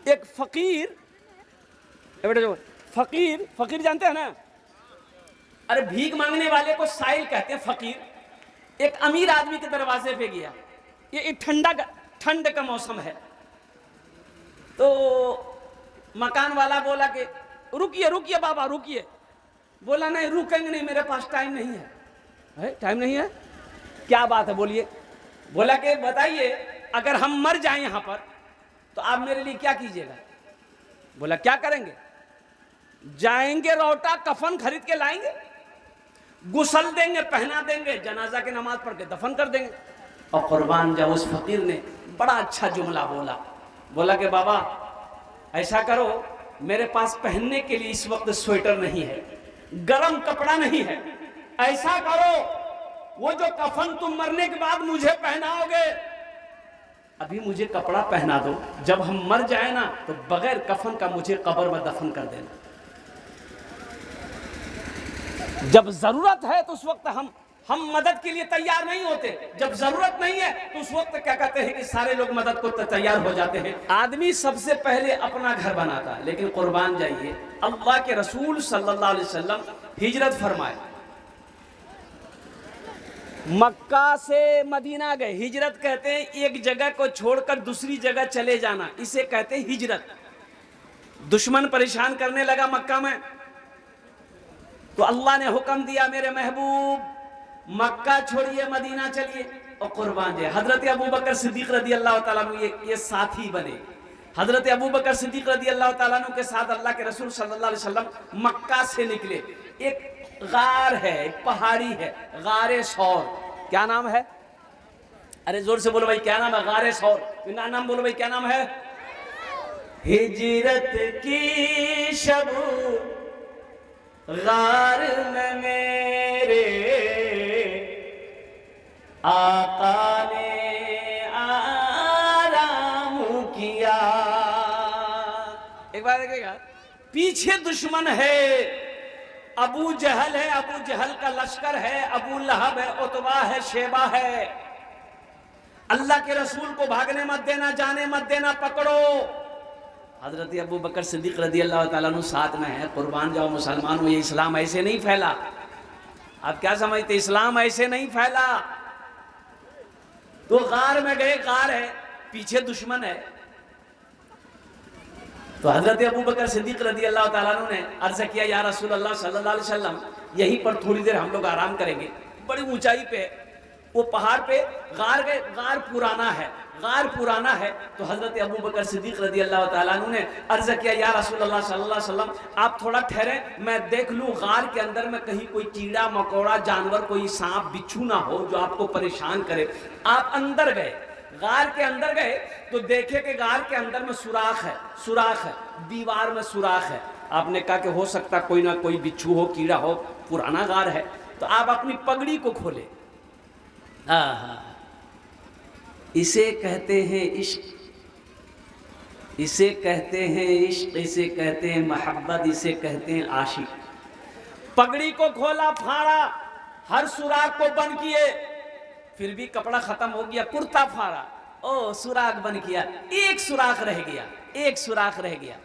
एक फकीर, बेटा जो फकीर, फकीर जानते हैं ना, अरे भीख मांगने वाले को साइल कहते हैं फकीर। एक अमीर आदमी के दरवाजे पे गया, ये ठंड का मौसम है, तो मकान वाला बोला कि रुकिए रुकिए बाबा रुकिए। बोला नहीं रुकेंगे नहीं, मेरे पास टाइम नहीं है। टाइम नहीं है? क्या बात है बोलिए। बोला कि बताइए अगर हम मर जाएं यहां पर तो आप मेरे लिए क्या कीजिएगा? बोला क्या करेंगे? जाएंगे रोटा कफन खरीद के लाएंगे, गुसल देंगे, पहना देंगे, जनाजा की नमाज पढ़ के दफन कर देंगे। और कुर्बान जाओ उस फकीर ने बड़ा अच्छा जुमला बोला। बोला कि बाबा ऐसा करो, मेरे पास पहनने के लिए इस वक्त स्वेटर नहीं है, गरम कपड़ा नहीं है, ऐसा करो वो जो कफन तुम मरने के बाद मुझे पहनाओगे, अभी मुझे कपड़ा पहना दो, जब हम मर जाए ना तो बगैर कफन का मुझे कब्र में दफन कर देना। जब जरूरत है तो उस वक्त हम मदद के लिए तैयार नहीं होते, जब जरूरत नहीं है तो उस वक्त क्या कहते हैं कि सारे लोग मदद को तैयार हो जाते हैं। आदमी सबसे पहले अपना घर बनाता है, लेकिन कुर्बान जाइए अल्लाह के रसूल सल्लल्लाहु अलैहि वसल्लम हिजरत फरमाए, मक्का से मदीना गए। हिजरत कहते हैं एक जगह को छोड़कर दूसरी जगह चले जाना, इसे कहते हैं हिजरत। दुश्मन परेशान करने लगा मक्का में, तो अल्लाह ने हुक्म दिया मेरे महबूब मक्का छोड़िए मदीना चलिए और कुर्बान जाए। हजरत अबू बकर सिद्दीक रदी अल्लाह ताला अन्हु ये साथी बने। हजरत अबू बकर सिद्दीक रदी अल्लाह ताला अन्हु के साथ अल्लाह के रसूल सल्लल्लाहु अलैहि वसल्लम मक्का से निकले। एक गार है, एक पहाड़ी है, गारे सौर। क्या नाम है? अरे जोर से बोलो भाई, क्या नाम है? गारे सौर। नाम बोलो भाई, क्या नाम है? हिजरत की शब गार में मेरे आका ने आराम किया। एक बार देखिएगा, पीछे दुश्मन है, अबू जहल है, अबू जहल का लश्कर है, अबू लहब है, उतबा है, शेबा है। अल्लाह के रसूल को भागने मत देना, जाने मत देना, पकड़ो। हजरत अबू बकर सिद्दीक रदी अल्लाह ताला अन्हु साथ में है। कुर्बान जाओ मुसलमानों, ये इस्लाम ऐसे नहीं फैला। आप क्या समझते? इस्लाम ऐसे नहीं फैला। तो गार में गए, गार है, पीछे दुश्मन है। तो हजरत अबू बकर सिद्दीक रदी अल्लाह ताला अन्हु ने अर्ज किया या रसूल अल्लाह सल्लल्लाहु अलैहि वसल्लम, यहीं पर थोड़ी देर हम लोग आराम करेंगे। बड़ी ऊंचाई पे वो पहाड़ पे गार गए, गार पुराना है, गार पुराना है। तो हजरत अबू बकर सिद्दीक रदी अल्लाह ताला अन्हु ने अर्ज किया या रसूल अल्लाह सल्लल्लाहु अलैहि वसल्लम, आप थोड़ा ठहरे, मैं देख लूं गार के अंदर में कहीं कोई कीड़ा मकोड़ा जानवर, कोई सांप बिच्छू ना हो जो आपको परेशान करे। आप अंदर गए, गार के अंदर गए तो देखे कि गार के अंदर में सुराख है, सुराख है, दीवार में सुराख है। आपने कहा कि हो सकता कोई ना कोई बिच्छू हो, कीड़ा हो, पुराना गार है। तो आप अपनी पगड़ी को खोले। इसे कहते हैं इश्क, इसे कहते हैं इश्क, इसे कहते हैं मोहब्बत, इसे कहते हैं आशिक। पगड़ी को खोला, फाड़ा, हर सुराख को बंद किए, फिर भी कपड़ा खत्म हो गया, कुर्ता फाड़ा, ओ सुराख बंद किया, एक सुराख रह गया, एक सुराख रह गया।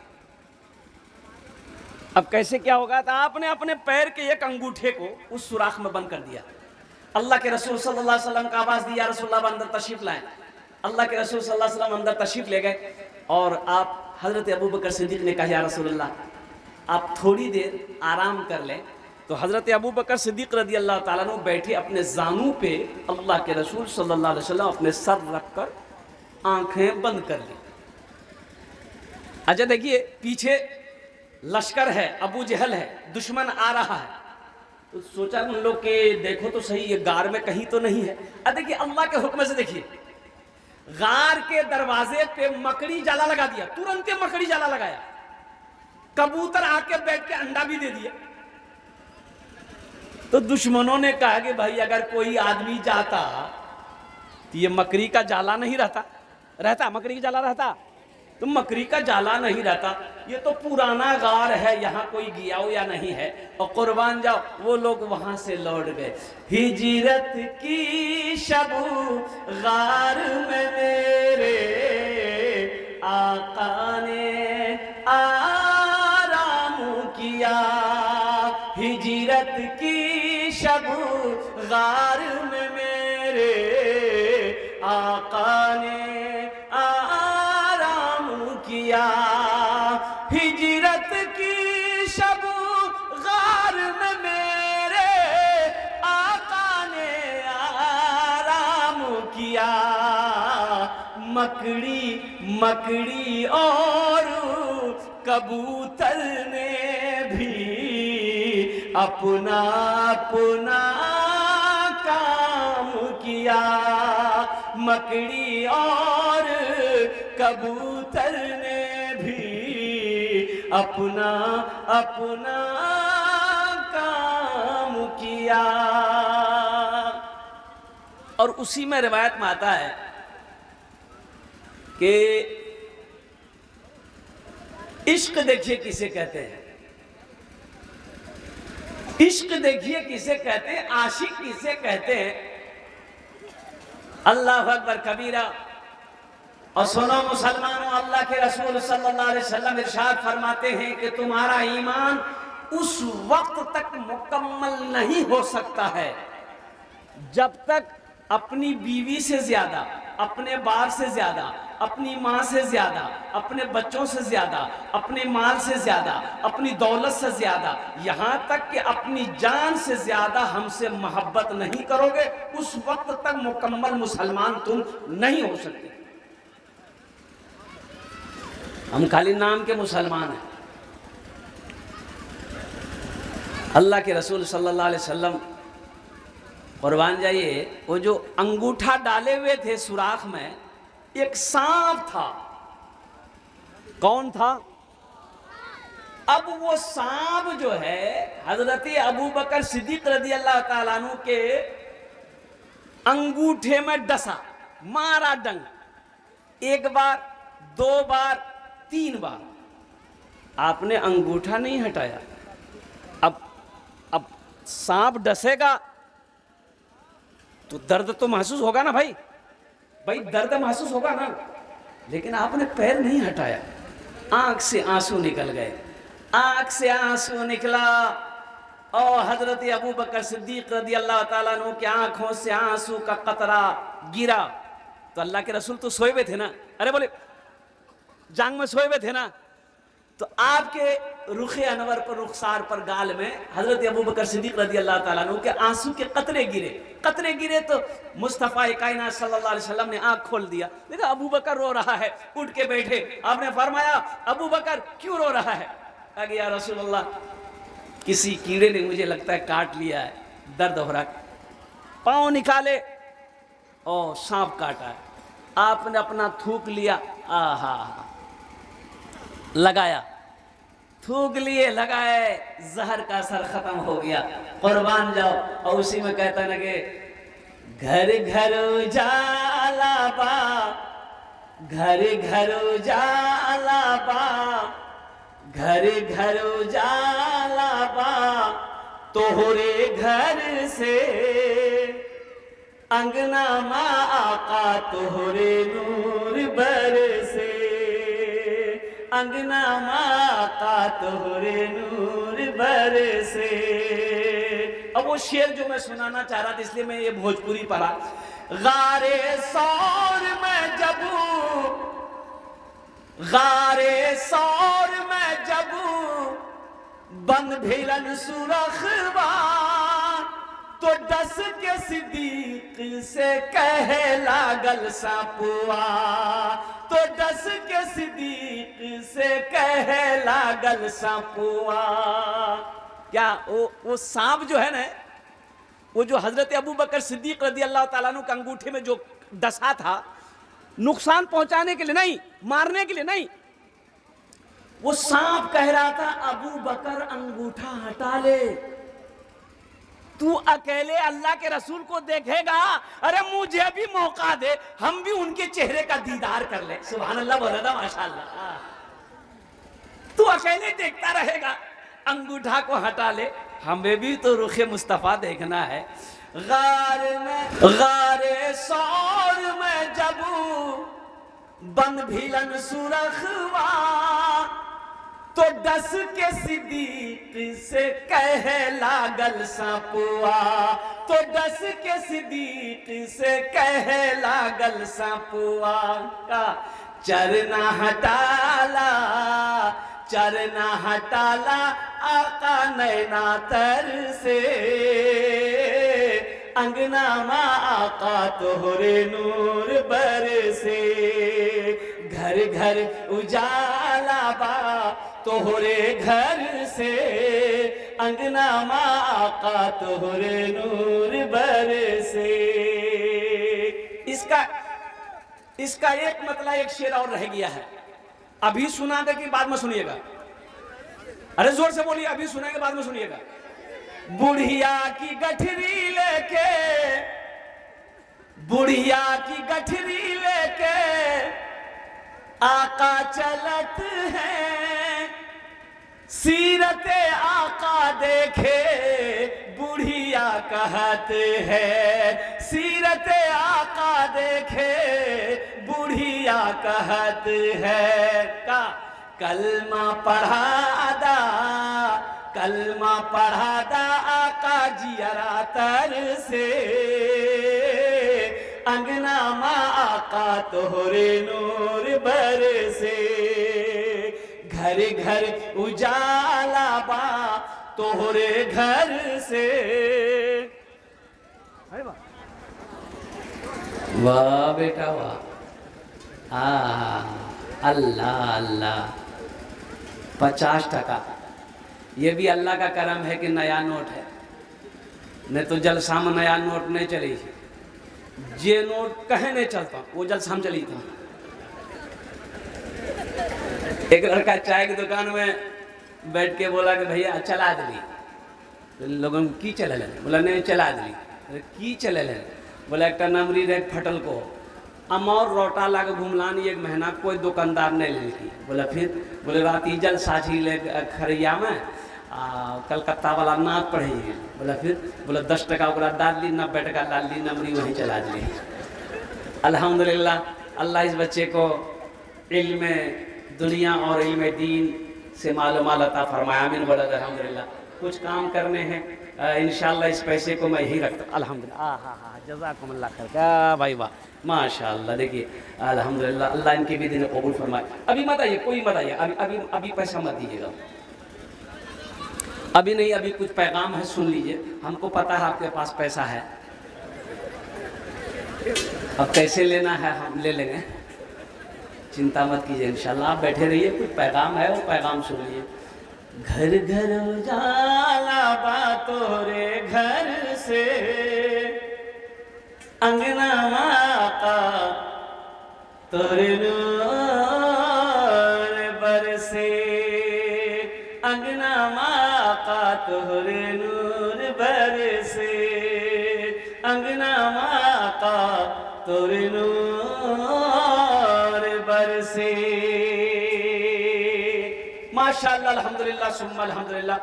अब कैसे क्या होगा? तो आपने अपने पैर के एक अंगूठे को उस सुराख में बंद कर दिया। अल्लाह के रसूल सल्लल्लाहु अलैहि वसल्लम का आवाज दिया, रसूलुल्लाह अंदर तशरीफ लाएं। अल्लाह के रसूल सल्लल्लाहु अलैहि वसल्लम अंदर तशरीफ ले गए और आप हजरत अबू बकर सिद्दीक ने कहा या रसूलुल्लाह आप थोड़ी देर आराम कर लें। तो हजरत अबू बकर सिद्दीक रदी अल्लाह ताला अन्हु बैठे अपने जानू पे, अल्लाह के रसूल सल्लल्लाहु अलैहि वसल्लम अपने सर रखकर आंखें बंद कर ली। अच्छा देखिए, पीछे लश्कर है, अबू जहल है, दुश्मन आ रहा है। तो सोचा उन लोग के देखो तो सही, ये गार में कहीं तो नहीं है। अब देखिए अल्लाह के हुक्म से, देखिए गार के दरवाजे पे मकड़ी जाला लगा दिया, तुरंत मकड़ी जाला लगाया, कबूतर आके बैठ के अंडा भी दे दिया। तो दुश्मनों ने कहा कि भाई अगर कोई आदमी जाता तो ये मकड़ी का जाला नहीं रहता, मकड़ी का जाला रहता तो मकड़ी का जाला नहीं रहता। ये तो पुराना गार है, यहाँ कोई गया हो या नहीं है। और कुर्बान जाओ वो लोग वहां से लौट गए। हिजरत की शब गार में मेरे आका ने आराम किया, हिजरत की शब गार में मेरे आका ने आराम किया, हिजरत की शब गार में मेरे आका ने आराम किया। मकड़ी मकड़ी और कबूतर ने भी अपना अपना काम किया, मकड़ी और कबूतर ने भी अपना अपना काम किया। और उसी में रिवायत में आता है कि इश्क देखिए किसे कहते हैं, इश्क देखिए किसे कहते हैं, आशिक किसे कहते हैं। अल्लाह अकबर कबीरा। और सुनो मुसलमानों, अल्लाह के रसूल सल्लल्लाहु अलैहि वसल्लम इरशाद फरमाते हैं कि तुम्हारा ईमान उस वक्त तक मुकम्मल नहीं हो सकता है जब तक अपनी बीवी से ज्यादा, अपने बाप से ज्यादा, अपनी माँ से ज्यादा, अपने बच्चों से ज्यादा, अपने माल से ज्यादा, अपनी दौलत से ज्यादा, यहाँ तक कि अपनी जान से ज्यादा हमसे मोहब्बत नहीं करोगे, उस वक्त तक मुकम्मल मुसलमान तुम नहीं हो सकते। हम खाली नाम के मुसलमान हैं। अल्लाह के रसूल सल्लल्लाहु अलैहि वसल्लम, कुर्बान जाइए, वो जो अंगूठा डाले हुए थे सुराख में, एक सांप था। कौन था? अब वो सांप जो है हजरत अबू बकर सिद्दीक रज़ी अल्लाह ताला अन्हु के अंगूठे में डसा, मारा डंग, एक बार, दो बार, तीन बार। आपने अंगूठा नहीं हटाया। अब सांप डसेगा तो दर्द तो महसूस होगा ना भाई, दर्द महसूस होगा ना। लेकिन आपने पैर नहीं हटाया, आंख से आंसू निकल गए, आंख से आंसू निकला और हजरत अबू बकर सिद्दीक रज़ी अल्लाह ताला अन्हु की आंखों से आंसू का कतरा गिरा। तो अल्लाह के रसूल तो सोए हुए थे ना, अरे बोले जांग में सोए हुए थे ना, तो आपके रुखे अनवर पर, रुखसार पर, गाल में हजरत अबू बकर सिद्दीक रज़ी अल्लाह ताला अन्हु के आंसू के कतरे गिरे। तो मुस्तफ़ा कायनात सल्लल्लाहु अलैहि वसल्लम ने आंख खोल दिया, देखा अबू बकर रो रहा है, उठ के बैठे। आपने फरमाया अबू बकर क्यों रो रहा है? आगे या रसूलल्लाह, किसी कीड़े ने मुझे लगता है काट लिया है, दर्द हो रहा है। पाँव निकाले और सांप काटा है। आपने अपना थूक लिया, आहा, लगाया, थूक लिए, लगाए, जहर का असर खत्म हो गया। कुर्बान जाओ। और उसी में कहता ना कि घर घर उजाला बा, घर घर उजाला बा, घर घर उजाला बा, तोहरे घर से अंगना मा आका तोहरे नूर बरसे, अंगना माता तोहरे नूर बरसे। अब वो शेर जो मैं सुनाना चाह रहा था, इसलिए मैं ये भोजपुरी पढ़ा। गारे सौर में जबू, गारे सौर में जबू बंद भेलन सुरखवा, तो डस के सिद्दीक से कहे लागल सापुआ, तो डस के सिद्दीक से कहे लागल सापुआ। क्या वो सांप जो है ना, वो जो हजरत अबू बकर सिद्दीक रज़ी अल्लाह ताला अन्हु के अंगूठे में जो डसा था, नुकसान पहुंचाने के लिए नहीं, मारने के लिए नहीं, वो सांप कह रहा था अबू बकर अंगूठा हटा ले, तू अकेले अल्लाह के रसूल को देखेगा, अरे मुझे भी मौका दे, हम भी उनके चेहरे का दीदार कर ले। सुभान अल्लाह बोला था, माशाअल्लाह। तू अकेले देखता रहेगा, अंगूठा को हटा ले, हमें भी तो रुखे मुस्तफा देखना है। गारे सौर में जबू बन भिलन सुरखवा तो डस के सिद्दीक से कह लागल सांपुआ, तो डस के सिद्दीक से कह लागल सांपुआ का चरना हटाला, चरना हटाला आका नैना तर से, अंगना माँ आका तोहरे नूर बरसे, घर घर उजाला बा तोहरे घर से, अंगना माँ आका तोहरे नूर बरसे। इसका एक मतलब एक शेर और रह गया है, अभी सुना दे कि बाद में सुनिएगा। अरे जोर से बोलिए, अभी सुनाएंगे बाद में सुनिएगा। बुढ़िया की गठरी लेके, बुढ़िया की गठरी लेके आका चलत है, सीरते आका देखे बुढ़िया कहत है, सीरते आका देखे बुढ़िया कहत है का कलमा पढ़ादा, कलमा पढ़ादा आका जियरा तर से, अंगना माँ आका तोहरे नूर बरसे, घर घर उजाला बा तोहरे घर से। वाह बेटा वाह, अल्लाह अल्लाह। 50 ये भी अल्लाह का करम है कि नया नोट है, नहीं तो जलसा में नया नोट नहीं चली, जे नोट कहे नहीं चलता वो जलसा में चली था। एक लड़का चाय की दुकान में बैठ के बोला कि भैया चला दिली, तो लोगों की चले लेने, बोला नहीं चला दिली, की चले लेने, बोला एक नमरी रेख फटल को अमौर रोटा ला के घूमलानी 1 महीना कोई दुकानदार नहीं लेती, बोला फिर, बोले रात जल साझी ले खरिया में कलकत्ता वाला नाक पढ़ी, बोला फिर, बोला 10 टका ओकरा डाल ली, 90 टका डाल ली, नमरी वहीं चला दी। अल्हम्दुलिल्लाह अल्लाह इस बच्चे को इल्म दुनिया और इल्म दीन से मालूमात अता फरमाया। आमीन बोला अल्हम्दुलिल्लाह। कुछ काम करने हैं इंशाअल्लाह, इस पैसे को मैं ही रखता। अल्हम्दुलिल्लाह, हाँ जज़ाकुमुल्लाह खैर, क्या भाई वाह माशाअल्लाह। देखिए अल्हम्दुलिल्लाह, अल्लाह इनके भी दिन कबूल फरमाए। अभी मत आइए, कोई मत आइए, अभी पैसा मत दीजिएगा, अभी नहीं, अभी कुछ पैगाम है सुन लीजिए। हमको पता है आपके पास पैसा है, अब कैसे लेना है हम ले लेंगे, चिंता मत कीजिए इंशाल्लाह। आप बैठे रहिए, कुछ पैगाम है वो पैगाम सुन लीजिए। घर घर उजाला बा तोरे घर से, अंगना माता तोरे नूर बरसे, अंगना माता तोरे नूर बरसे, अंगना माता तोरे नूर बरसे। माशाअल्लाह अल्हम्दुलिल्लाह सुम्मा अल्हम्दुलिल्लाह।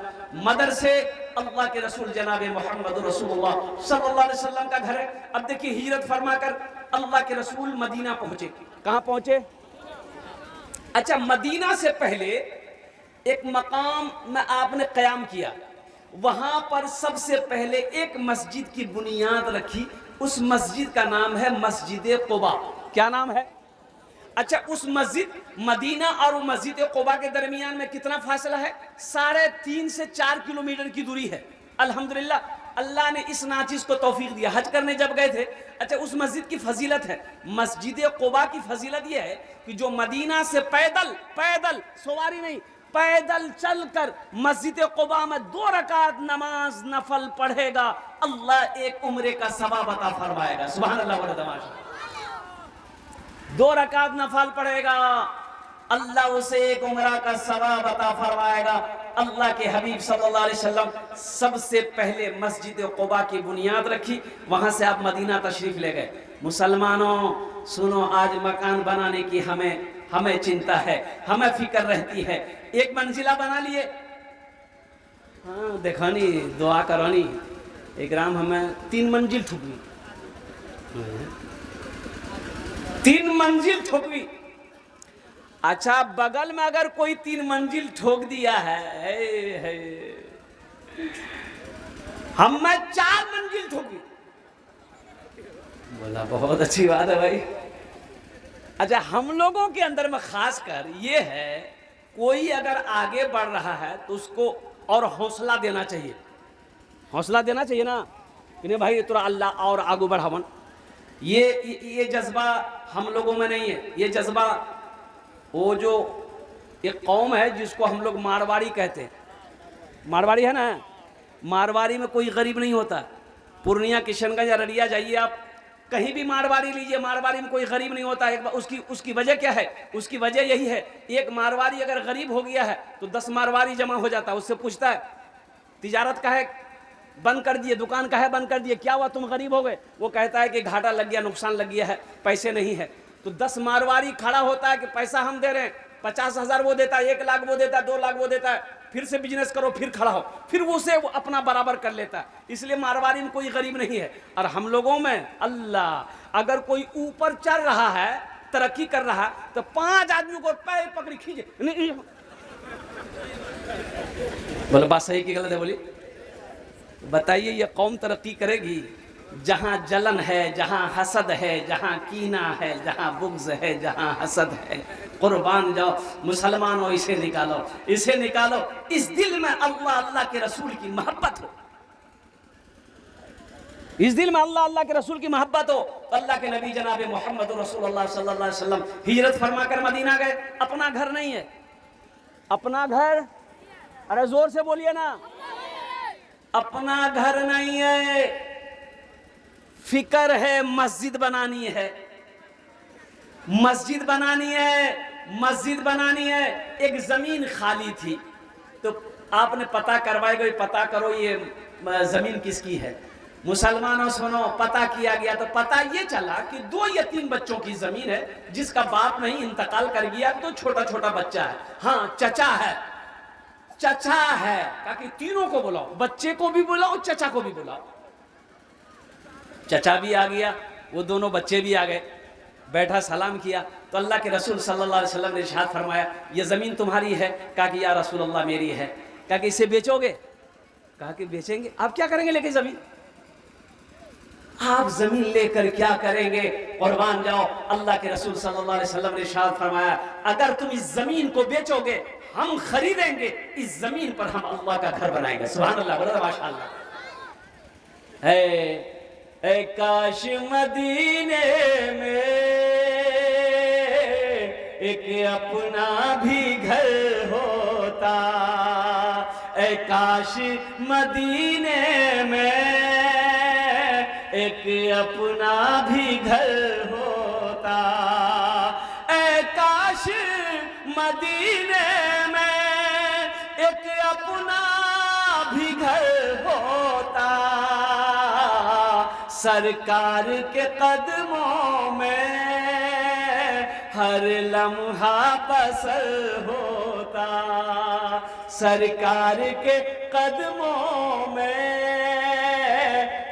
मदरसे अल्लाह के रसूल जनाब मोहम्मद रसूलुल्लाह सल्लल्लाहु अलैहि वसल्लम का घर है। अब देखिए हिजरत फरमाकर अल्लाह के रसूल मदीना पहुंचे। कहां पहुंचे? अच्छा, मदीना से पहले एक मकाम में आपने क़याम किया, वहां पर सबसे पहले एक मस्जिद की बुनियाद रखी। उस मस्जिद का नाम है मस्जिद क़ुबा। क्या नाम है? अच्छा, उस मस्जिद मदीना और मस्जिद क़ुबा के दरमियान में कितना फासला है? 3.5 से 4 किलोमीटर की दूरी है। अल्हम्दुलिल्लाह अल्लाह ने इस नाचीज को तौफीक दिया। हज करने जब गए थे, अच्छा उस मस्जिद की फजीलत है, मस्जिद क़ुबा की फजीलत यह है कि जो मदीना से पैदल सवारी नहीं, पैदल चलकर मस्जिद क़ुबा में 2 रकात नमाज नफल पढ़ेगा, अल्लाह एक उम्रे का सवाब अता फरमाएगा। सुभान अल्लाह व तमाशा। 2 रकात नफल पढ़ेगा, अल्लाह उसे एक उम्रा का सवाब अता फरमाएगा। अल्लाह के हबीब सल्लल्लाहु अलैहि वसल्लम सबसे पहले मस्जिद क़ुबा की बुनियाद रखी, वहां से आप मदीना तशरीफ ले गए। मुसलमानों सुनो, आज मकान बनाने की हमें चिंता है, हमें फिक्र रहती है। एक मंजिला बना लिए, हाँ देखनी दुआ करनी, एक राम हमें 3 मंजिल ठुकवी, 3 मंजिल ठुकवी, अच्छा, बगल में अगर कोई 3 मंजिल ठोक दिया है, हम मैं 4 मंजिल ठोकी। बोला बहुत अच्छी बात है भाई। अच्छा, हम लोगों के अंदर में खासकर ये है, कोई अगर आगे बढ़ रहा है तो उसको और हौसला देना चाहिए। हौसला देना चाहिए ना कि नहीं भाई तोरा अल्लाह और आगू बढ़ावन। ये जज्बा हम लोगों में नहीं है। ये जज्बा वो जो एक कौम है जिसको हम लोग मारवाड़ी कहते हैं, मारवाड़ी है ना, मारवाड़ी में कोई गरीब नहीं होता। पूर्णिया, किशनगंज, अररिया जाइए आप, कहीं भी मारवाड़ी लीजिए, मारवाड़ी में कोई गरीब नहीं होता। एक बार उसकी वजह क्या है? उसकी वजह यही है, एक मारवाड़ी अगर गरीब हो गया है तो 10 मारवाड़ी जमा हो जाता है। उससे पूछता है तिजारत का है बंद कर दिए, दुकान का है बंद कर दिए, क्या हुआ तुम गरीब हो गए? वो कहता है कि घाटा लग गया, नुकसान लग गया है, पैसे नहीं है। तो 10 मारवाड़ी खड़ा होता है कि पैसा हम दे रहे हैं, 50,000 वो देता है, 1 लाख वो देता है, 2 लाख वो देता है, फिर से बिजनेस करो, फिर खड़ा हो, फिर वो उसे अपना बराबर कर लेता है। इसलिए मारवाड़ी में कोई गरीब नहीं है। और हम लोगों में अल्लाह, अगर कोई ऊपर चढ़ रहा है, तरक्की कर रहा है, तो 5 आदमी को पैर पकड़ी खींचे। बोले बात सही की गलत है? बोली बताइए, ये कौम तरक्की करेगी जहां जलन है, जहां हसद है, जहां कीना है, जहां बुग़्ज़ है, जहां हसद है। कुर्बान जाओ मुसलमानों, इसे निकालो, इसे निकालो। इस दिल में अल्लाह अल्लाह के रसूल की मोहब्बत हो, इस दिल में अल्लाह अल्लाह के रसूल की मोहब्बत हो। तो अल्लाह के नबी जनाब मोहम्मद रसूलुल्लाह सल्लल्लाहु अलैहि वसल्लम हिजरत फरमाकर मदीना गए। अपना घर नहीं है, अपना घर, अरे जोर से बोलिए ना, अपना घर नहीं है, फिक्र है मस्जिद बनानी है, मस्जिद बनानी है, मस्जिद बनानी है। एक जमीन खाली थी तो आपने पता करवाए गए, पता करो ये जमीन किसकी है। मुसलमानों सुनो, पता किया गया तो पता ये चला कि 2 यतीम बच्चों की जमीन है, जिसका बाप नहीं इंतकाल कर गया, तो छोटा छोटा बच्चा है। हाँ चचा है, चचा है, ताकि तीनों को बुलाओ, बच्चे को भी बुलाओ, चचा को भी बुलाओ। चचा भी आ गया, वो दोनों बच्चे भी आ गए, बैठा सलाम किया तो अल्लाह के रसूल सल्लल्लाहु अलैहि वसल्लम ने इरशाद फरमाया, ये ज़मीन तुम्हारी है? कहा कि या रसूल अल्लाह मेरी है। कहा कि इसे बेचोगे? कहा कि बेचेंगे। आप क्या करेंगे लेके ज़मीन? आप ज़मीन लेकर क्या करेंगे? कुर्बान जाओ, अल्लाह के रसूल सल्लल्लाहु अलैहि वसल्लम ने इरशाद फरमाया, अगर तुम इस ज़मीन को बेचोगे, हम खरीदेंगे, इस ज़मीन पर हम अल्लाह का घर बनाएंगे। सुभान अल्लाह, बोलो माशाअल्लाह। है काश मदीने में एक अपना भी घर होता, ऐ काश मदीने में एक अपना भी घर होता, ऐ काश मदीने में एक अपना भी घर होता, सरकार के कदमों में हर लम्हा बसर होता, सरकार के कदमों में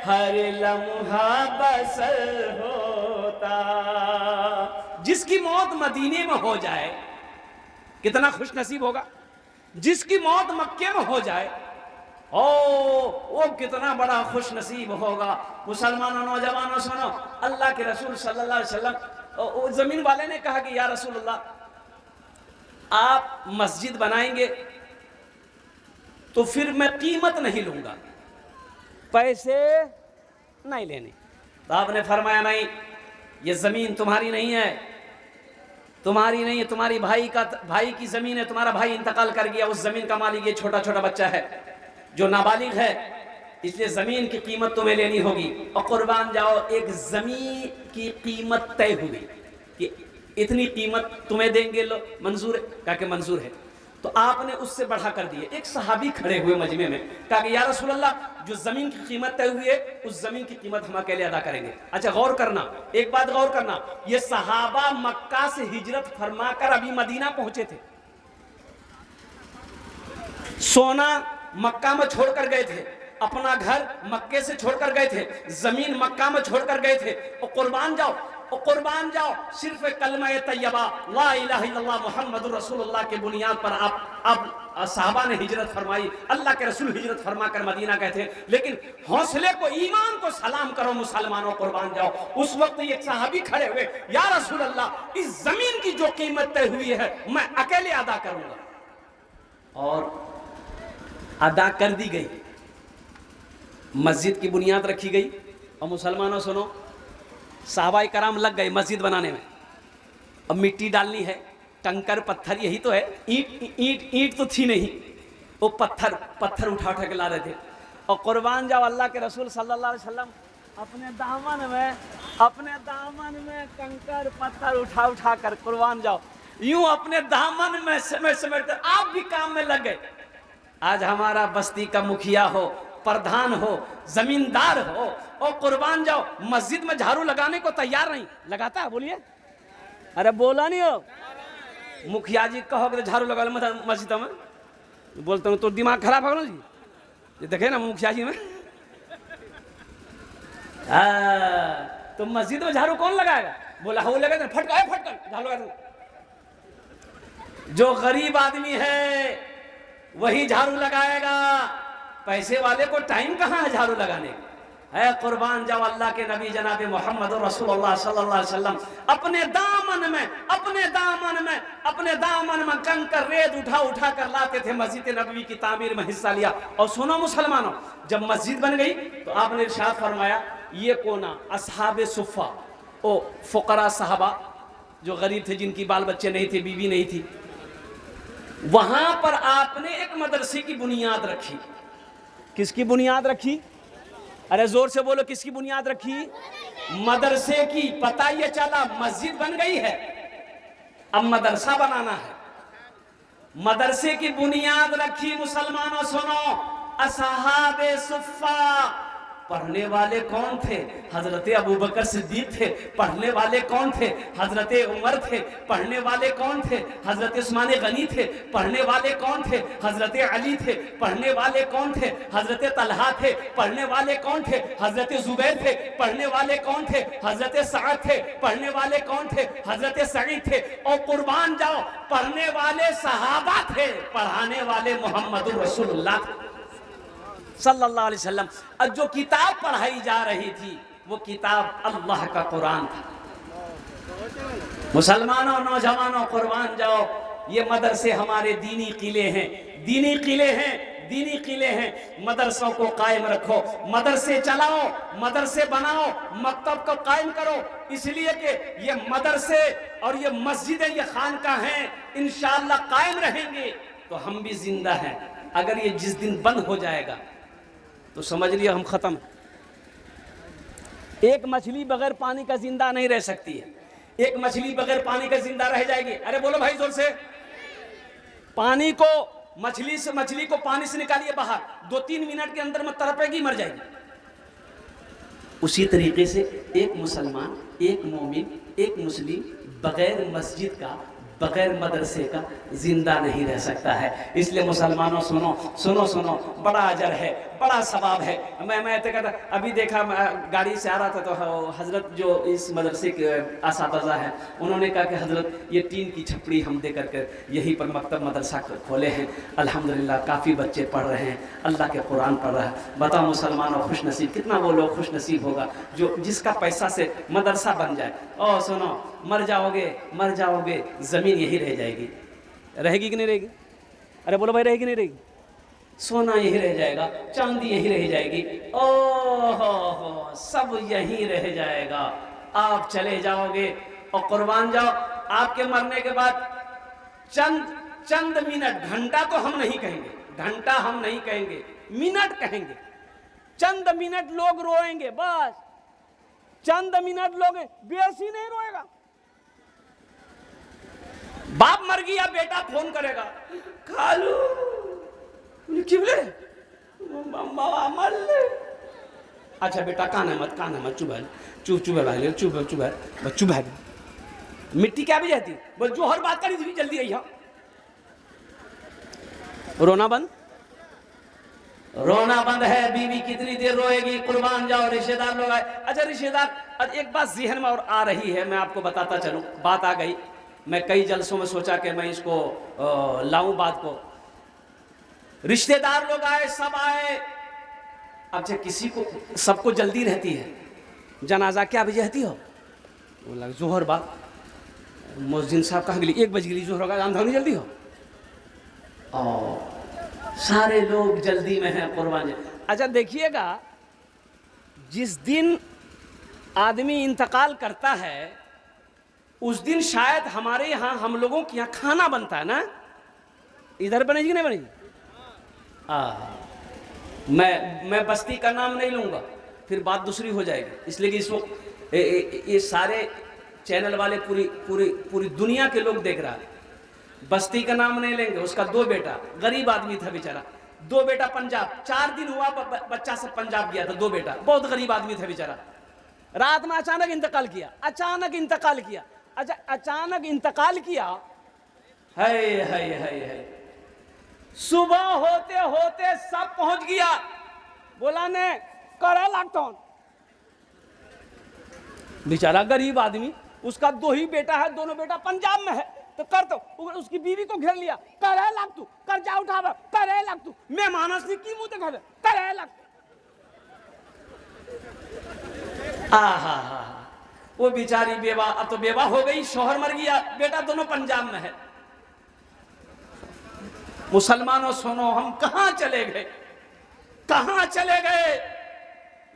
हर लम्हा बसर होता। जिसकी मौत मदीने में हो जाए कितना खुश नसीब होगा, जिसकी मौत मक्के में हो जाए ओ वो कितना बड़ा खुश नसीब होगा। मुसलमानों, नौजवानों सुनो, अल्लाह के रसूल सल्लल्लाहु अलैहि वसल्लम, जमीन वाले ने कहा कि या रसूल अल्लाह, आप मस्जिद बनाएंगे तो फिर मैं कीमत नहीं लूंगा, पैसे नहीं लेने। तो आपने फरमाया नहीं, ये जमीन तुम्हारी नहीं है, तुम्हारी नहीं है, तुम्हारी भाई की जमीन है, तुम्हारा भाई इंतकाल कर गया, उस जमीन का मालिक ये छोटा छोटा बच्चा है जो नाबालिग है, इसलिए जमीन की कीमत तुम्हें लेनी होगी। और कुर्बान जाओ, एक जमीन की कीमत तय हुई कि इतनी कीमत तुम्हें देंगे, लो मंजूर है? कहा कि मंजूर है। तो आपने उससे बढ़ा कर दिए। एक सहाबी खड़े हुए मजमे में, कहा कि या रसूल अल्लाह, जो जमीन की कीमत तय हुई है उस जमीन की कीमत हम अकेले अदा करेंगे। अच्छा गौर करना, एक बात गौर करना, ये सहाबा मक्का से हिजरत फरमाकर अभी मदीना पहुंचे थे, सोना मक्का में छोड़कर गए थे, अपना घर मक्के से छोड़कर गए थे, जमीन मक्का में छोड़कर गए थे। और कुर्बान जाओ, और कुर्बान जाओ सिर्फ कलमा तैयबा ला इलाहा इल्लल्लाह मुहम्मदुर रसूलुल्लाह के बुनियाद पर आप साहबा ने हिजरत फरमाई, अल्लाह के रसूल हिजरत फरमा कर मदीना गए थे। लेकिन हौसले को, ईमान को सलाम करो मुसलमानों, कुर्बान जाओ। उस वक्त एक सहाबी खड़े हुए, या रसूल अल्लाह, इस जमीन की जो कीमत तय हुई है मैं अकेले अदा करूंगा। और अदा कर दी गई, मस्जिद की बुनियाद रखी गई। और मुसलमानों सुनो, साहबाए कराम लग गए मस्जिद बनाने में। अब मिट्टी डालनी है, कंकर पत्थर, यही तो है। ईंट तो थी नहीं, वो पत्थर उठा के ला रहे थे। और कुर्बान जाओ, अल्लाह के रसूल सल्लल्लाहु अलैहि वसल्लम अपने दामन में कंकर पत्थर उठा कर, कुर्बान जाओ, यूं अपने दामन में समेट कर आप भी काम में लग गए। आज हमारा बस्ती का मुखिया हो, प्रधान हो, जमींदार हो, और कुर्बान जाओ मस्जिद में झाड़ू लगाने को तैयार नहीं। लगाता है? बोलिए। अरे बोला नहीं हो। मुखिया जी कहोगे तो झाड़ू लगा लो मस्जिद में, बोलता हूँ तो दिमाग खराब हो जी। ये देखे ना मुखिया जी में, तो मस्जिद में झाड़ू कौन लगाएगा? बोला हो लगा, फटकर झाड़ू लगा। जो गरीब आदमी है वही झाड़ू लगाएगा, पैसे वाले को टाइम कहाँ है झाड़ू लगाने का? है कुर्बान जाओ, अल्लाह के नबी जनाब मोहम्मद रसूलुल्लाह सल्लल्लाहु अलैहि वसल्लम अपने दामन में कंकर रेत उठा कर लाते थे, मस्जिद नबवी की तामीर में हिस्सा लिया। और सुनो मुसलमानों, जब मस्जिद बन गई तो आपने इरशाद फरमाया, ये कोना असहाबे सुफ़ा, ओ फुकरा साहबा जो गरीब थे, जिनकी बाल बच्चे नहीं थे, बीवी नहीं थी, वहां पर आपने एक मदरसे की बुनियाद रखी। किसकी बुनियाद रखी? अरे जोर से बोलो, किसकी बुनियाद रखी? मदरसे की। पता ये चला मस्जिद बन गई है, अब मदरसा बनाना है। मदरसे की बुनियाद रखी। मुसलमानों सुनो, असहाबे सुफ़ा पढ़ने वाले कौन थे? हजरत अबू बकर सिद्दीक थे। पढ़ने वाले कौन थे? हजरत उमर थे। पढ़ने वाले कौन थे? हजरत उस्मान गनी थे। पढ़ने वाले कौन थे? हजरत अली थे। पढ़ने वाले कौन थे? हजरत तलहा थे। पढ़ने वाले कौन थे? हजरत जुबैर थे। पढ़ने वाले कौन थे? हजरत सअद थे। पढ़ने वाले कौन थे? हजरत सईद थे। और कुर्बान जाओ, पढ़ने वाले सहाबा थे, पढ़ाने वाले मोहम्मद रसूलुल्लाह सल्लल्लाहु अलैहि वसल्लम। और जो किताब पढ़ाई जा रही थी वो किताब अल्लाह का कुरान था। मुसलमानों, नौजवानों, कुर्बान जाओ, ये मदरसे हमारे दीनी किले हैं, दीनी किले हैं। मदरसों को कायम रखो, मदरसे चलाओ, मदरसे बनाओ, मकतब को कायम करो, इसलिए कि ये मदरसे और ये मस्जिदें, ये खानकाह हैं, इंशाअल्लाह कायम रहेंगे तो हम भी जिंदा हैं। अगर ये जिस दिन बंद हो जाएगा तो समझ लिया हम खत्म। एक मछली बगैर पानी का जिंदा नहीं रह सकती है। एक मछली बगैर पानी का जिंदा रह जाएगी। अरे बोलो भाई जोर से। पानी को, मछली को पानी से निकालिए बाहर, 2-3 मिनट के अंदर में तड़पेगी, मर जाएगी। उसी तरीके से एक मुसलमान, एक मोमिन, एक मुस्लिम बगैर मस्जिद का, बगैर मदरसे का जिंदा नहीं रह सकता है। इसलिए मुसलमानों सुनो, बड़ा अजर है, बड़ा सवाब है। मैं तो कहता, अभी देखा, गाड़ी से आ रहा था तो हजरत जो इस मदरसे के असातिज़ा हैं, उन्होंने कहा कि हजरत ये टीन की छपड़ी हम दे करके यहीं पर मकतब मदरसा खोले हैं, अल्हम्दुलिल्लाह काफ़ी बच्चे पढ़ रहे हैं, अल्लाह के कुरान पढ़ रहा है। बताओ मुसलमानों, खुश नसीब, कितना वो लोग खुश नसीब होगा जो जिसका पैसा से मदरसा बन जाए। और सुनो, मर जाओगे, ज़मीन यही रह जाएगी। रहेगी कि नहीं रहेगी? अरे बोलो भाई, रहेगी नहीं रहेगी? सोना यही रह जाएगा, चांदी यही रह जाएगी, ओहो सब यही रह जाएगा। आप चले जाओगे और कुर्बान जाओ, आपके मरने के बाद चंद मिनट, घंटा तो हम नहीं कहेंगे, घंटा हम नहीं कहेंगे, मिनट कहेंगे। चंद मिनट लोग रोएंगे, बस चंद मिनट लोग, बेसी नहीं रोएगा। बाप मर गया, बेटा फोन करेगा, खालू किबले अच्छा बेटा कान है मत चुप है। मिट्टी क्या भी जाती, बस जो हर बात करी थी जल्दी आई। रोना बंद, रोना बंद है, बीवी कितनी देर रोएगी, कुर्बान जाओ, रिश्तेदार लोग आए। अच्छा रिश्तेदार, एक बात जहन में और आ रही है, मैं आपको बताता चलूं, बात आ गई, मैं कई जलसों में सोचा कि मैं इसको लाऊं बात को। रिश्तेदार लोग आए, सब आए। अच्छा किसी को, सबको जल्दी रहती है, जनाजा क्या बजे रहती हो? बोला जोहर बाद। मुअज्जिन साहब कहाँ गली? 1 बज गई, जोहर होगा, आंधी जल्दी हो। सारे लोग जल्दी में हैं, कुर्बानी। अच्छा देखिएगा, जिस दिन आदमी इंतकाल करता है उस दिन शायद हमारे यहाँ, हम लोगों के यहाँ खाना बनता है ना, इधर बनेगी कि नहीं बनेगी? मैं बस्ती का नाम नहीं लूंगा, फिर बात दूसरी हो जाएगी, इसलिए कि इस वक्त ये सारे चैनल वाले पूरी दुनिया के लोग देख रहा है। बस्ती का नाम नहीं लेंगे, उसका 2 बेटा, गरीब आदमी था बेचारा, 2 बेटा पंजाब, 4 दिन हुआ बच्चा सब पंजाब गया था, 2 बेटा, बहुत गरीब आदमी था बेचारा। रात में अचानक इंतकाल किया, अचानक इंतकाल किया। अच्छा अचानक इंतकाल किया, है सुबह होते होते सब पहुंच गया। बोला ने करे लागता, बेचारा गरीब आदमी, उसका 2 ही बेटा है, दोनों बेटा पंजाब में है, तो कर तो उसकी बीवी को घेर लिया, करे लाग तू, कर्जा उठा, करे लाग तू, मैं मानस नहीं की मुंह देखा, करे लाग। वो बेचारी बेवा, अब तो बेवा हो गई, शौहर मर गया, बेटा दोनों पंजाब में है। मुसलमानों सुनो, हम कहां चले गए, कहां चले गए।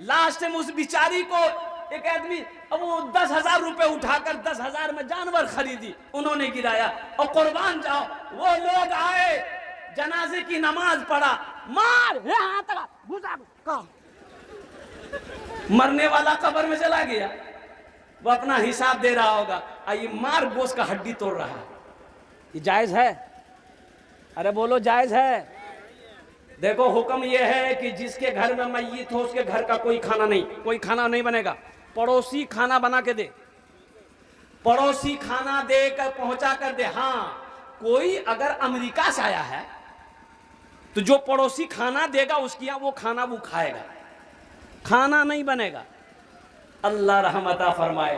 लास्ट में उस बिचारी को एक आदमी, अब वो 10,000 रुपए उठाकर 10,000 में जानवर खरीदी, उन्होंने गिराया, और कुर्बान जाओ, वो लोग आए, जनाजे की नमाज पढ़ा, मार घुसा, मरने वाला कब्र में चला गया, वो अपना हिसाब दे रहा होगा, ये मार गोश्त का हड्डी तोड़ रहा है, ये जायज है? अरे बोलो जायज है? देखो हुक्म ये है कि जिसके घर में मैयत हो उसके घर का कोई खाना नहीं बनेगा, पड़ोसी खाना बना के दे, पड़ोसी खाना दे कर पहुंचा कर दे। हाँ, कोई अगर अमेरिका से आया है तो जो पड़ोसी खाना देगा उसकी यहाँ वो खाना वो खाएगा, खाना नहीं बनेगा। अल्लाह रहमता फरमाए,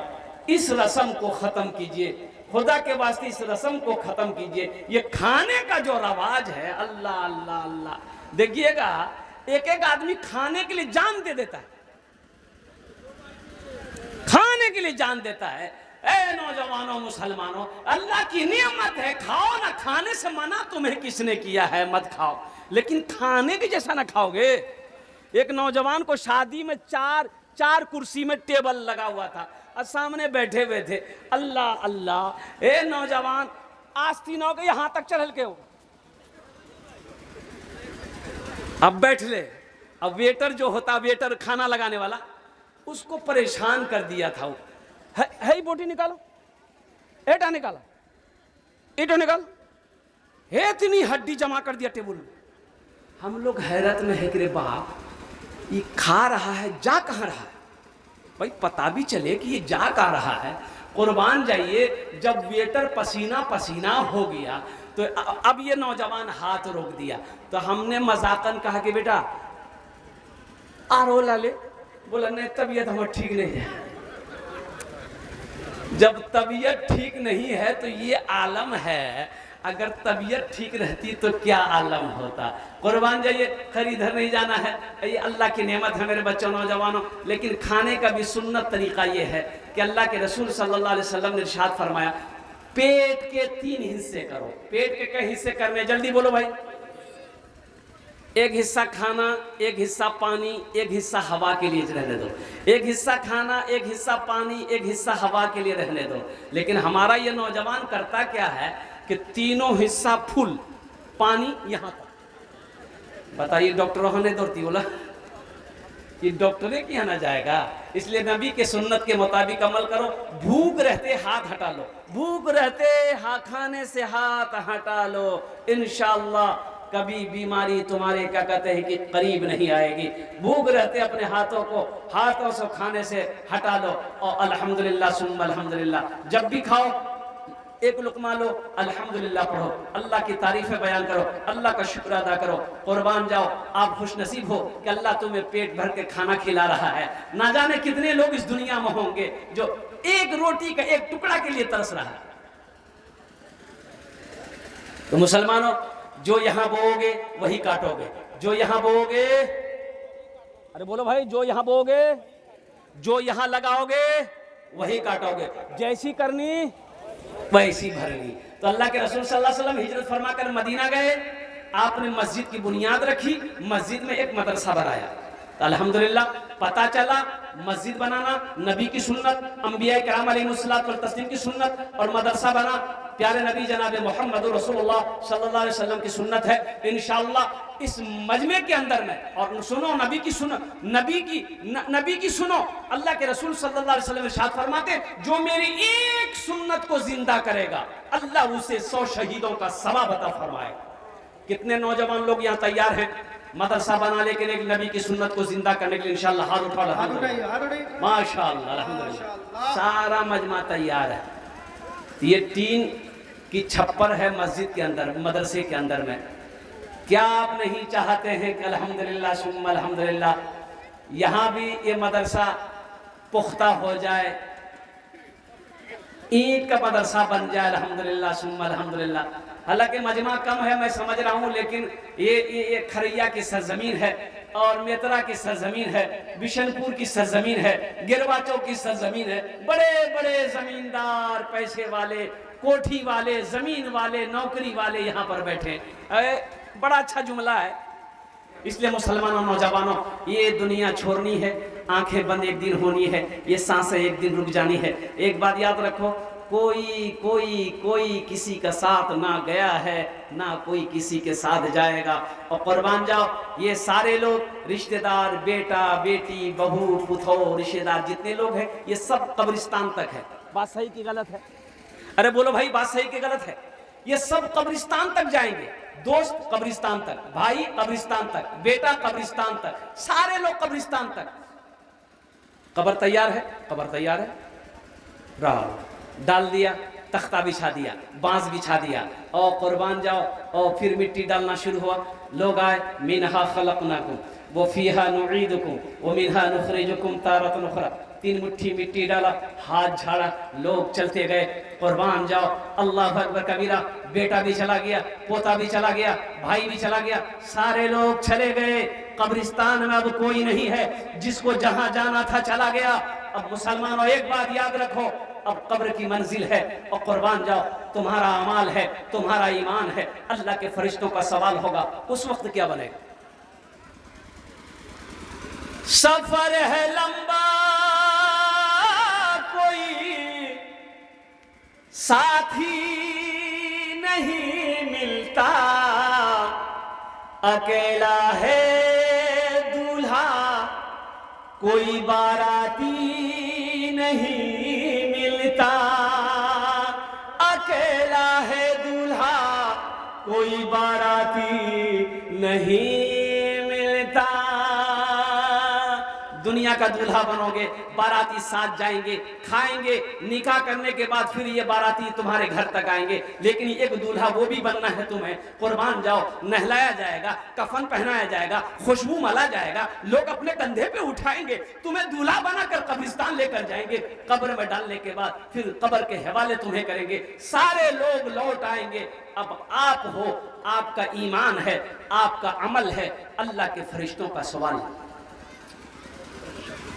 इस रस्म को खत्म कीजिए, खुदा के वास्ते इस रस्म को खत्म कीजिए। ये खाने का जो रवाज है, अल्लाह अल्लाह अल्लाह, देखिएगा एक एक आदमी खाने के लिए जान दे देता है, खाने के लिए जान देता है। ए नौजवानों मुसलमानों, अल्लाह की नियमत है, खाओ ना, खाने से मना तुम्हें किसने किया है, मत खाओ, लेकिन खाने के जैसा ना खाओगे। एक नौजवान को शादी में चार कुर्सी में टेबल लगा हुआ था और सामने बैठे हुए थे, अल्लाह अल्लाह, ए नौजवान आस्तीनों के यहां तक चढ़ल के हो, अब बैठ ले। अब वेटर जो होता, वेटर खाना लगाने वाला, उसको परेशान कर दिया था। वो है बोटी निकालो, एटा निकालो, ईटो निकाल, हे इतनी हड्डी जमा कर दिया टेबल में। हम लोग हैरत में है कि रे बाप, ये खा रहा है, जा कहाँ रहा है भाई, पता भी चले कि ये जा कहाँ रहा है। कुर्बान जाइए, जब वेटर पसीना पसीना हो गया तो अब ये नौजवान हाथ रोक दिया, तो हमने मजाकन कहा कि बेटा आरो ला ले। बोला नहीं, तबीयत हमारी ठीक नहीं है। जब तबीयत ठीक नहीं है तो ये आलम है, अगर तबीयत ठीक रहती तो क्या आलम होता। कुर्बान जाइए, खैर इधर नहीं जाना है, ये अल्लाह की नेमत है मेरे बच्चों नौजवानों। लेकिन खाने का भी सुन्नत तरीका ये है कि अल्लाह के रसूल सल्लल्लाहु अलैहि वसल्लम ने इरशाद फरमाया, पेट के 3 हिस्से करो। पेट के कई हिस्से करने, जल्दी बोलो भाई। एक हिस्सा खाना, एक हिस्सा पानी, एक हिस्सा हवा के लिए रहने दो। एक हिस्सा खाना, एक हिस्सा पानी, एक हिस्सा हवा के लिए रहने दो। लेकिन हमारा ये नौजवान करता क्या है कि तीनों हिस्सा फुल, पानी यहाँ तक। बताइए डॉक्टरों ने दौड़ती बोला कि डॉक्टरे के यहाँ ना जाएगा। इसलिए नबी के सुन्नत के मुताबिक अमल करो। भूख रहते हाथ हटा लो, भूख रहते खाने से हाथ हटा लो, इंशाअल्लाह कभी बीमारी तुम्हारे क्या कहते हैं कि करीब नहीं आएगी। भूख रहते अपने हाथों को हाथों से खाने से हटा लो, और अल्हम्दुलिल्लाह सुम्मा अल्हम्दुलिल्लाह। जब भी खाओ एक लुकमा लो, अल्हम्दुलिल्लाह पढ़ो, अल्लाह की तारीफें बयान करो, अल्लाह का शुक्र अदा करो, कुर्बान जाओ। आप खुश नसीब हो कि अल्लाह तुम्हें पेट भर के खाना खिला रहा है। ना जाने कितने लोग इस दुनिया में होंगे जो एक रोटी का एक टुकड़ा के लिए तरस रहा है। तो मुसलमानों, जो यहां बोओगे वही काटोगे, जो यहां बोओगे, अरे बोलो भाई, जो यहां बोओगे, जो यहां लगाओगे वही काटोगे, जैसी करनी वैसी भरनी। तो अल्लाह के रसूल सल्लल्लाहु अलैहि वसल्लम हिजरत फरमाकर मदीना गए, आपने मस्जिद की बुनियाद रखी, मस्जिद में एक मदरसा बनाया। तो अल्हम्दुलिल्लाह पता चला मस्जिद बनाना नबी की सुन्नत, अंबिया किराम अलैहिस्सलातु व तस्लीम की सुन्नत, और मदरसा बना प्यारे नबी जनाब मोहम्मद रसूलुल्लाह सल्लल्लाहु अलैहि वसल्लम की सुन्नत है। इंशाअल्लाह इस मजमे के अंदर में, और सुनो नबी की सुनो, नबी की सुनो, अल्लाह के रसूल सल्लल्लाहु अलैहि वसल्लम इरशाद फरमाते, जो मेरी एक सुन्नत को जिंदा करेगा अल्लाह उसे 100 शहीदों का सवाब अता फरमाएगा। कितने नौजवान लोग यहाँ तैयार हैं मदरसा बनाने के लिए, नबी की सुन्नत को जिंदा करने के लिए? इंशाअल्लाह हाथ उठा, माशाअल्लाह, अल्हम्दुलिल्लाह, सारा मजमा तैयार है। ये टीन की छप्पर है मस्जिद के अंदर, मदरसे के अंदर में। क्या आप नहीं चाहते हैं कि अल्हम्दुलिल्लाह सुम्मा अल्हम्दुलिल्लाह यहाँ भी ये मदरसा पुख्ता हो जाए, ईंट का मदरसा बन जाए, अल्हम्दुलिल्लाह सुम्मा अल्हम्दुलिल्लाह। हालांकि मजमा कम है मैं समझ रहा हूँ, लेकिन ये खरैया की सरजमीन है, और मेतरा की सरजमीन है, बिशनपुर की सरजमीन है, गिरवाचों की सरजमीन है। बड़े बड़े जमींदार, पैसे वाले, कोठी वाले, जमीन वाले, नौकरी वाले यहाँ पर बैठे। बड़ा अच्छा जुमला है। इसलिए मुसलमानों, नौजवानों, ये दुनिया छोड़नी है, आंखें बंद एक दिन होनी है, ये सांसें एक दिन रुक जानी है। एक बात याद रखो, कोई किसी का साथ ना गया है, ना कोई किसी के साथ जाएगा। और कुर्बान जाओ, ये सारे लोग रिश्तेदार, बेटा बेटी, बहू पुथो, रिश्तेदार जितने लोग हैं, ये सब कब्रिस्तान तक है। बात सही की गलत है? अरे बोलो भाई, बात सही की गलत है? ये सब कब्रिस्तान तक जाएंगे। दोस्त कब्रिस्तान तक, भाई कब्रिस्तान तक, बेटा कब्रिस्तान तक, सारे लोग कब्रिस्तान तक। कब्र तैयार है, कब्र तैयार है, रहा डाल दिया, तख्ता बिछा दिया, बांस बिछा दिया, और कुर्बान जाओ, और फिर मिट्टी डालना शुरू हुआ। लोग आए, मिनहा खलकनाकुम व फीहा नुईदुकुम व मिनहा नुखरिजुकुम तारतन उखरा। 3 मुट्ठी मिट्टी डाला, हाथ झाड़ा, लोग चलते गए। कुर्बान जाओ, अल्लाह अकबर कबीरा। बेटा भी चला गया, पोता भी चला गया, भाई भी चला गया, सारे लोग चले गए। कब्रिस्तान में अब कोई नहीं है, जिसको जहां जाना था चला गया। अब मुसलमानों, एक बात याद रखो, अब कब्र की मंजिल है, और कुर्बान जाओ, तुम्हारा अमाल है, तुम्हारा ईमान है, अल्लाह के फरिश्तों का सवाल होगा। उस वक्त क्या बनेगा? सफर है लंबा, कोई साथी नहीं मिलता, अकेला है दूल्हा, कोई बाराती नहीं मिलता, अकेला है दूल्हा, कोई बाराती नहीं मिलता। दुनिया का दूल्हा बनोगे, बाराती साथ जाएंगे, खाएंगे, निकाह करने के बाद फिर ये बाराती तुम्हारे घर तक आएंगे। लेकिन एक दूल्हा वो भी बनना है तुम्हें। कुर्बान जाओ, नहलाया जाएगा, कफन पहनाया जाएगा, खुशबू मला जाएगा, लोग अपने कंधे पे उठाएंगे, तुम्हें दूल्हा बनाकर कब्रिस्तान लेकर जाएंगे। कब्र में डालने के बाद फिर कब्र के हवाले तुम्हें करेंगे, सारे लोग लौट आएंगे। अब आप हो, आपका ईमान है, आपका अमल है, अल्लाह के फरिश्तों का सवाल है।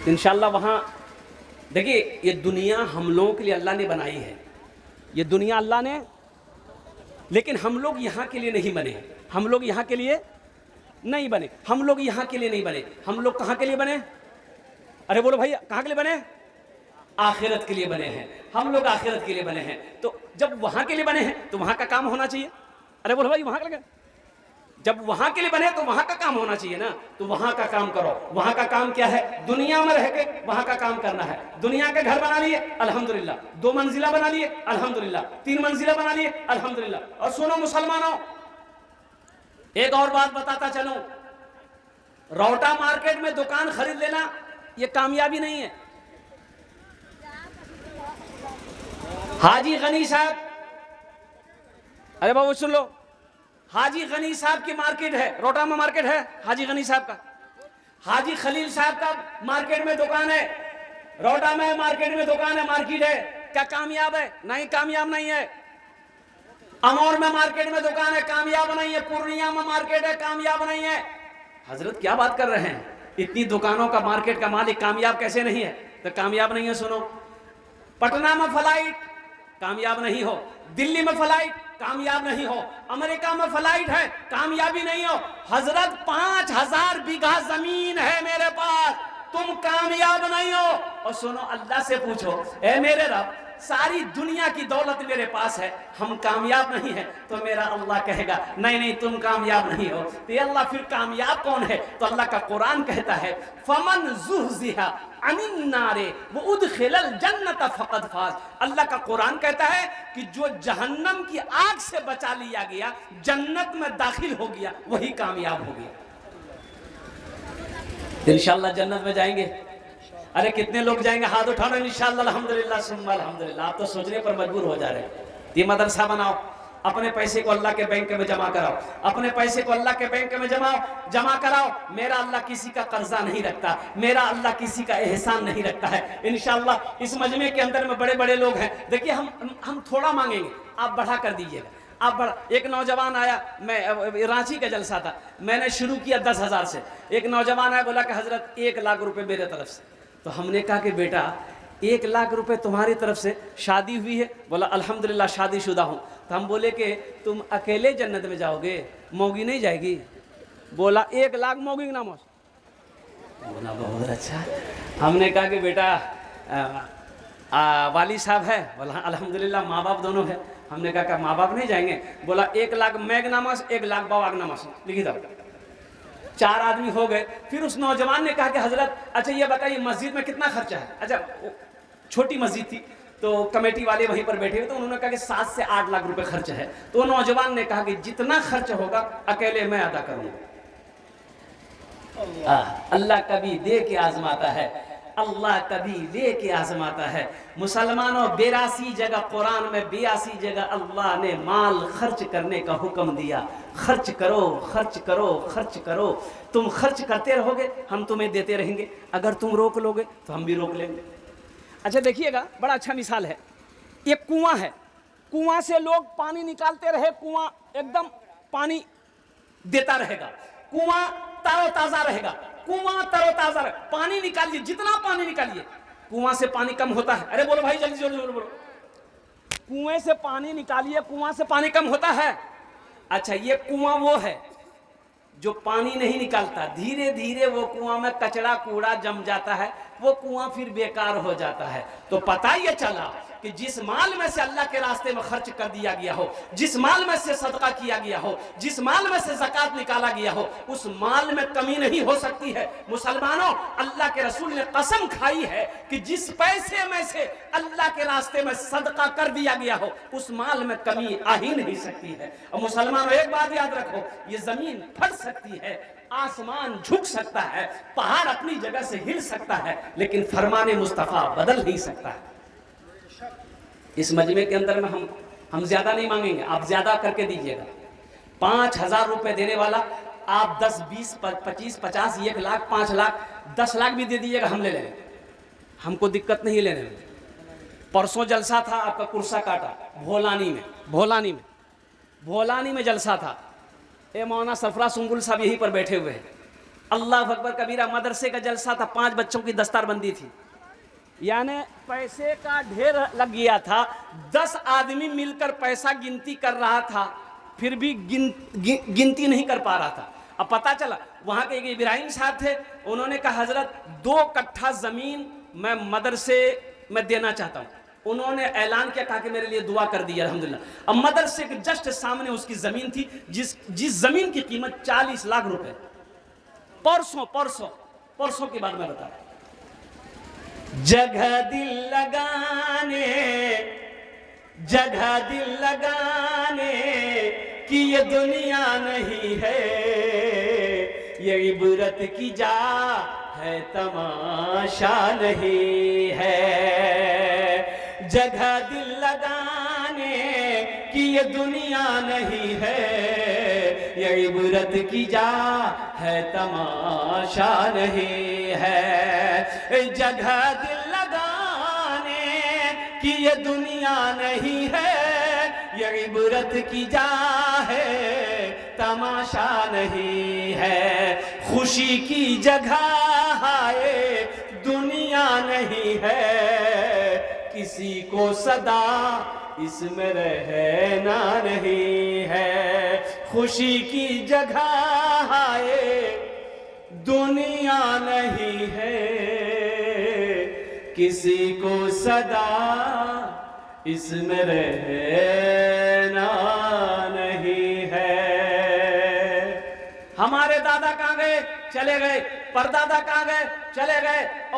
इंशाअल्लाह वहाँ देखिए, ये दुनिया हम लोगों के लिए अल्लाह ने बनाई है, ये दुनिया अल्लाह ने, लेकिन हम लोग यहाँ के लिए नहीं बने। हम लोग यहाँ के लिए नहीं बने, हम लोग यहाँ के लिए नहीं बने। हम लोग कहाँ के लिए बने? अरे बोलो भाई, कहाँ के लिए बने? आखिरत के लिए बने हैं। हम लोग आखिरत के लिए बने हैं। तो जब वहाँ के लिए बने हैं तो वहाँ का काम होना चाहिए। अरे बोलो भाई, वहाँ का, जब वहां के लिए बने तो वहां का काम होना चाहिए ना, तो वहां का काम करो। वहां का काम क्या है? दुनिया में रह के वहां का काम करना है। दुनिया के घर बना लिए, अल्हम्दुलिल्लाह, 2 मंजिला बना लिए, अल्हम्दुलिल्लाह, 3 मंजिला बना लिए, अल्हम्दुलिल्लाह। और सुनो मुसलमानों, एक और बात बताता चलूं, रौटा मार्केट में दुकान खरीद लेना ये कामयाबी नहीं है। हाजी गनी साहब अरे बाबू सुन लो, हाजी गनी साहब की मार्केट है, रोटा में मार्केट है हाजी गनी साहब का। हाजी खलील साहब का मार्केट में दुकान है, रोटा में मार्केट में दुकान है, मार्केट है। क्या कामयाब है? नहीं, कामयाब नहीं है। अमौर में मार्केट में दुकान है, कामयाब नहीं है। पूर्णिया में मार्केट है, कामयाब नहीं है। हजरत क्या बात कर रहे हैं? इतनी दुकानों का मार्केट का मालिक कामयाब कैसे नहीं है? तो कामयाब नहीं है। सुनो, पटना में फ्लाइट, कामयाब नहीं हो। दिल्ली में फ्लाइट, कामयाब नहीं हो। अमेरिका में फ्लाइट है, कामयाबी नहीं हो। हजरत 5000 बीघा जमीन है मेरे पास, तुम कामयाब नहीं हो। और सुनो, अल्लाह से पूछो, ए मेरे रब, सारी दुनिया की दौलत मेरे पास है, हम कामयाब नहीं है। तो मेरा अल्लाह कहेगा नहीं नहीं, तुम कामयाब नहीं हो। तो अल्लाह फिर कामयाब कौन है? तो अल्लाह का कुरान कहता है, फमन ज़ुहज़िहा अनिन नारे व उदखिलल जन्नत फ़क़द फ़ाज़। अल्लाह का कुरान कहता है कि जो जहन्नम की आग से बचा लिया गया, जन्नत में दाखिल हो गया, वही कामयाब हो गया। इंशाअल्लाह जन्नत में जाएंगे। अरे कितने लोग जाएंगे? हाथ उठाना। इंशाअल्लाह, अल्हम्दुलिल्लाह, सुम्मा अल्हम्दुलिल्लाह। आप तो सोचने पर मजबूर हो जा रहे हैं। ये मदरसा बनाओ, अपने पैसे को अल्लाह के बैंक में जमा कराओ, अपने पैसे को अल्लाह के बैंक में जमा कराओ। मेरा अल्लाह किसी का कर्जा नहीं रखता, मेरा अल्लाह किसी का एहसान नहीं रखता है। इंशाअल्लाह इस मजमे के अंदर में बड़े बड़े लोग हैं। देखिए, हम थोड़ा मांगेंगे, आप बढ़ा कर दीजिएगा। आप बड़ा, एक नौजवान आया, मैं रांची का जलसा था, मैंने शुरू किया 10,000 से। एक नौजवान आया, बोला कि हजरत 1 लाख रुपए मेरे तरफ से। तो हमने कहा कि बेटा 1 लाख रुपए तुम्हारी तरफ से, शादी हुई है? बोला अल्हम्दुलिल्लाह शादीशुदा हूँ। तो हम बोले कि तुम अकेले जन्नत में जाओगे, मौगी नहीं जाएगी? बोला 1 लाख मौगी ना मौस। बोला बहुत अच्छा। हमने कहा कि बेटा वाली साहब है? बोला अल्हम्दुलिल्लाह माँ बाप दोनों है। हमने कहा माँ बाप नहीं जाएंगे? बोला 1 लाख मैगनामस, 1 लाख बावागनामस लिखी दो। 4 आदमी हो गए। फिर उस नौजवान ने कहा कि हजरत अच्छा ये बताइए मस्जिद में कितना खर्चा है? अच्छा, छोटी मस्जिद थी तो कमेटी वाले वहीं पर बैठे हुए, तो उन्होंने कहा कि 7 से 8 लाख रुपए खर्च है। तो नौजवान ने कहा कि जितना खर्च होगा अकेले मैं अदा करूंगा। अल्लाह कभी दे के आजमाता है, अल्लाह कभी ले के आजमाता है। मुसलमानों, 82 जगह कुरान में, 82 जगह अल्लाह ने माल खर्च करने का हुक्म दिया। खर्च करो, खर्च करो, खर्च करो। तुम खर्च करते रहोगे, हम तुम्हें देते रहेंगे। अगर तुम रोक लोगे तो हम भी रोक लेंगे। अच्छा देखिएगा, बड़ा अच्छा मिसाल है। एक कुआं है, कुआं से लोग पानी निकालते रहे, कुआं एकदम पानी देता रहेगा, कुआं तरोताजा रहेगा, कुआं तरोताजा रहे। पानी निकालिए, जितना पानी निकालिए, कुआं से पानी कम होता है? अरे बोलो भाई, जल्दी जल्दी बोलो। कुएं से पानी निकालिए, कुआं से पानी कम होता है? अच्छा, ये कुआं वो है जो पानी नहीं निकालता, धीरे धीरे वो कुआं में कचरा कूड़ा जम जाता है, वो कुआं फिर बेकार हो जाता है। तो पता ये चला कि जिस माल में से अल्लाह के रास्ते में खर्च कर दिया गया हो, जिस माल में से सदका किया गया हो, जिस माल में से ज़कात निकाला गया हो, उस माल में कमी नहीं हो सकती है। मुसलमानों, अल्लाह के रसूल ने कसम खाई है कि जिस पैसे में से अल्लाह के रास्ते में सदका कर दिया गया हो, उस माल में कमी आ ही नहीं सकती है। और मुसलमानों, एक बात याद रखो, ये जमीन फट सकती है, आसमान झुक सकता है, पहाड़ अपनी जगह से हिल सकता है, लेकिन फरमाने मुस्तफा बदल नहीं सकता है। इस मजमे के अंदर में हम ज्यादा नहीं मांगेंगे, आप ज्यादा करके दीजिएगा। 5,000 रुपए देने वाला आप 10, 20, 25, 50, 1 लाख, 5 लाख, 10 लाख भी दे दीजिएगा, हम ले लेंगे, हमको दिक्कत नहीं लेने में। परसों जलसा था आपका कुर्सा काटा भोलानी में जलसा था। ए मौलाना सरफराज सुंगुल साहब यहीं पर बैठे हुए हैं। अल्लाह अकबर कबीरा, मदरसे का जलसा था, 5 बच्चों की दस्तारबंदी थी, यानी पैसे का ढेर लग गया था। 10 आदमी मिलकर पैसा गिनती कर रहा था, फिर भी गिनती नहीं कर पा रहा था। अब पता चला वहाँ के एक इब्राहिम साहब थे, उन्होंने कहा हजरत 2 कट्ठा ज़मीन मैं मदरसे में देना चाहता हूँ। उन्होंने ऐलान किया, कहा कि मेरे लिए दुआ कर दी, अल्हम्दुलिल्लाह। अब मदरसे के जस्ट सामने उसकी ज़मीन थी, जिस ज़मीन की कीमत 40 लाख रुपए। परसों की बात मैं बता रहा हूँ। जगह दिल लगाने कि ये दुनिया नहीं है, ये इबरत की जा है, तमाशा नहीं है। जगह दिल लगाने कि कि ये दुनिया नहीं है, ये इबरत की जा है, तमाशा नहीं है। जगह दिल लगाने की ये दुनिया नहीं है, ये इबरत की जा है, तमाशा नहीं है। खुशी की जगह है, दुनिया नहीं है, किसी को सदा इसमें रहना नहीं है। खुशी की जगह है, दुनिया नहीं है, किसी को सदा इसमें रहना नहीं है। हमारे दादा कहाँ गए? चले गए। परदादा कहाँ गए? चले गए। और